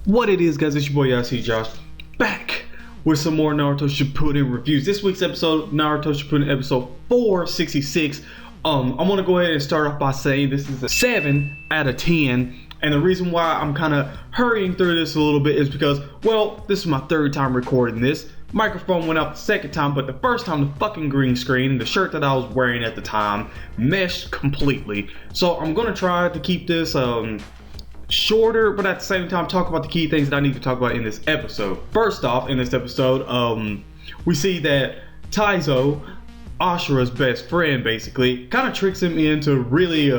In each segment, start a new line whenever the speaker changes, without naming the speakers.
What it is, guys, it's your boy icjosh back with some more Naruto Shippuden reviews. This week's episode, Naruto Shippuden episode 466. I want to go ahead and start off by saying this is a 7 out of 10. And the reason why I'm kind of hurrying through this a little bit is because, well, this is my third time recording this. Microphone went out the second time, but the first time the fucking green screen and the shirt that I was wearing at the time meshed completely. So I'm going to try to keep this shorter, but at the same time talk about the key things that I need to talk about in this episode. First off, in this episode, we see that Taizo, Ashura's best friend, basically kind of tricks him into really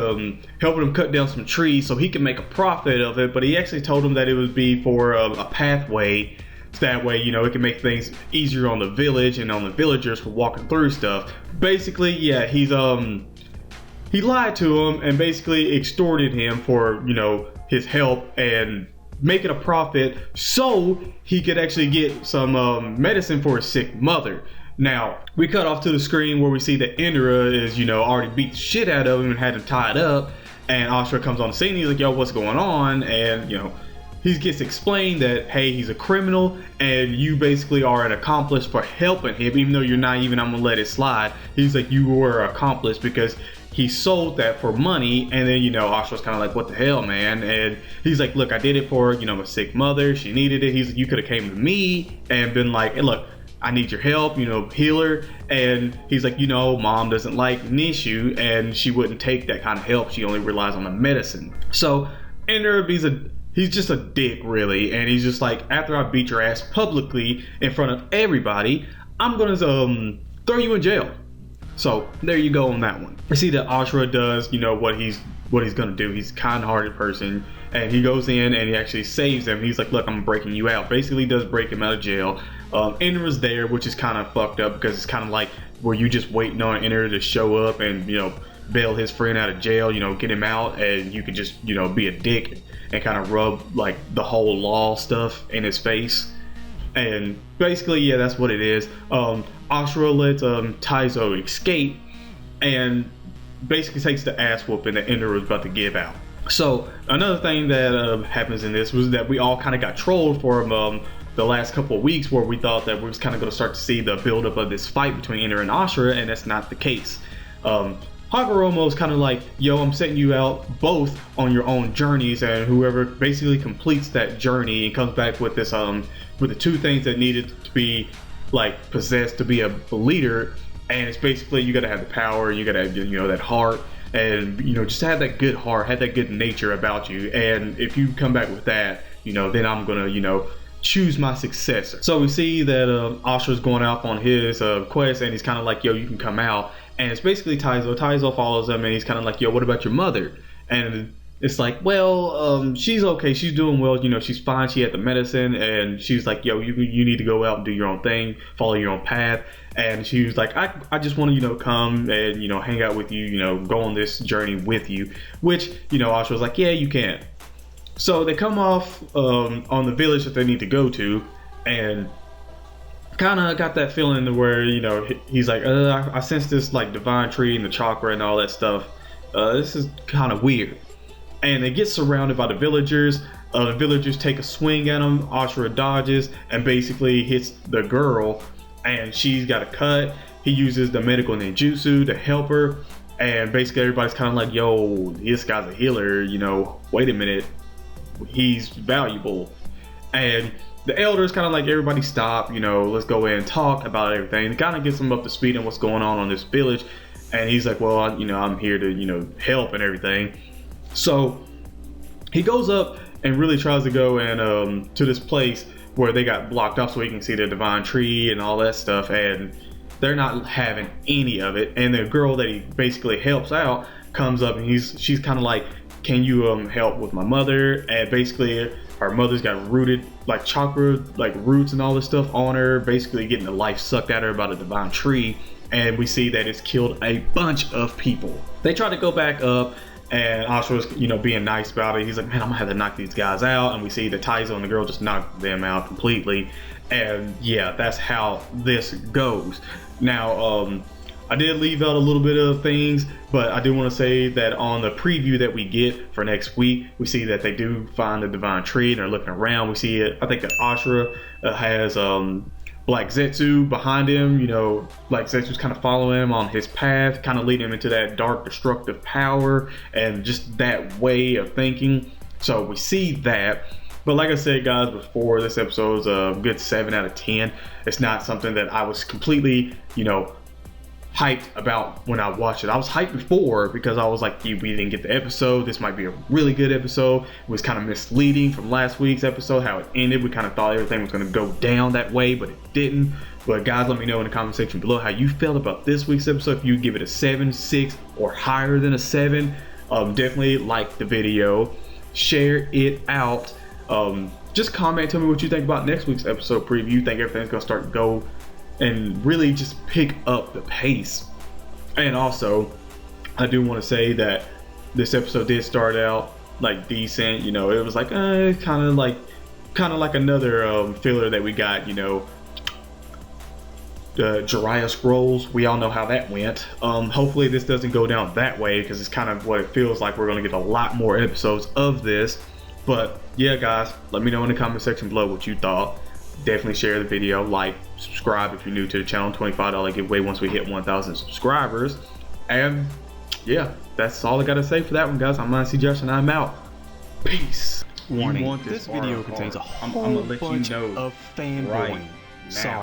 helping him cut down some trees so he can make a profit of it, but he actually told him that it would be for a pathway, so that way, you know, it can make things easier on the village and on the villagers for walking through stuff. Basically, yeah, he lied to him and basically extorted him for, you know, his help and making a profit so he could actually get some medicine for his sick mother. Now, we cut off to the screen where we see that Indra is, you know, already beat the shit out of him and had him tied up, and Ashura comes on the scene. He's like, yo, what's going on? And, you know, he gets explained that, hey, he's a criminal and you basically are an accomplice for helping him, even though you're not even, I'm gonna let it slide. He's like, you were an accomplice because he sold that for money. And then, you know, Ashura's kind of like, what the hell, man? And he's like, look, I did it for, you know, my sick mother. She needed it. He's like, you could have came to me and been like, hey, look, I need your help, you know, heal her. And he's like, you know, mom doesn't like Nishu and she wouldn't take that kind of help. She only relies on the medicine. So Indra, he's just a dick, really. And he's just like, after I beat your ass publicly in front of everybody, I'm gonna throw you in jail. So there you go on that one. I see that Ashura does, you know, what he's gonna do. He's a kind-hearted person, and he goes in and he actually saves him. He's like, look, I'm breaking you out. Basically, he does break him out of jail. Indra's there, which is kind of fucked up because it's kind of like where you just waiting on Indra to show up and, you know, bail his friend out of jail, you know, get him out, and you could just, you know, be a dick and kind of rub like the whole law stuff in his face. And basically, yeah, that's what it is. Ashura lets Taizo escape and basically takes the ass whooping that Indra was about to give out. So another thing that happens in this was that we all kind of got trolled for the last couple of weeks, where we thought that we was kind of going to start to see the buildup of this fight between Indra and Ashura, and that's not the case. Hagoromo is kind of like, yo, I'm setting you out both on your own journeys, and whoever basically completes that journey and comes back with this with the two things that needed to be like possessed to be a leader, and it's basically you got to have the power, you got to have, you know, that heart, and, you know, just have that good heart, have that good nature about you. And if you come back with that, you know, then I'm gonna, you know, choose my successor. So we see that Ashura's going out on his quest, and he's kind of like, yo, you can come out. And it's basically Taizo. Taizo follows him, and he's kind of like, yo, what about your mother? And it's like, well, she's okay. She's doing well. You know, she's fine. She had the medicine, and she's like, yo, you need to go out and do your own thing, follow your own path. And she was like, I just want to, you know, come and, you know, hang out with you, you know, go on this journey with you. Which, you know, Ashura was like, yeah, you can. So they come off on the village that they need to go to, and kind of got that feeling to where, you know, he's like, I sense this like divine tree and the chakra and all that stuff. This is kind of weird. And they get surrounded by the villagers. The villagers take a swing at him. Ashura dodges and basically hits the girl, and she's got a cut. He uses the medical ninjutsu to help her, and basically everybody's kind of like, yo, this guy's a healer, you know, wait a minute, he's valuable. And the elders kind of like, everybody stop, you know, let's go in and talk about everything. It kind of gets him up to speed on what's going on this village. And he's like, well, you know, I'm here to, you know, help and everything. So he goes up and really tries to go and to this place where they got blocked off so he can see the divine tree and all that stuff, and they're not having any of it. And the girl that he basically helps out comes up, and she's kind of like, can you help with my mother? And basically her mother's got rooted like chakra, like roots and all this stuff on her, basically getting the life sucked out of her by the divine tree. And we see that it's killed a bunch of people. They try to go back up, and Ashura's, you know, being nice about it. He's like, man, I'm gonna have to knock these guys out. And we see that Taizo and the girl just knock them out completely. And yeah, that's how this goes. Now, I did leave out a little bit of things, but I do want to say that on the preview that we get for next week, we see that they do find the divine tree and they're looking around. We see it. I think that Ashura has Black Zetsu behind him. You know, Black Zetsu's kind of following him on his path, kind of leading him into that dark, destructive power and just that way of thinking. So we see that. But like I said, guys, before, this episode is a good 7 out of 10. It's not something that I was completely, you know, hyped about when I watched it. I was hyped before because I was like, we didn't get the episode. This might be a really good episode. It was kind of misleading from last week's episode, how it ended. We kind of thought everything was going to go down that way, but it didn't. But guys, let me know in the comment section below how you felt about this week's episode. If you give it a 7, 6, or higher than a 7, definitely like the video, share it out. Just comment, tell me what you think about next week's episode preview. Think everything's gonna start to go and really just pick up the pace. And also, I do want to say that this episode did start out like decent. You know, it was like kind of like another filler that we got. You know, the Jiraiya scrolls. We all know how that went. Hopefully this doesn't go down that way, because it's kind of what it feels like. We're gonna get a lot more episodes of this. But yeah, guys, let me know in the comment section below what you thought. Definitely share the video, like, subscribe if you're new to the channel. $25 giveaway once we hit 1,000 subscribers. And yeah, that's all I gotta say for that one, guys. I'm icjosh and I'm out. Peace.
Warning: this video contains a whole bunch of fanboying. Sorry.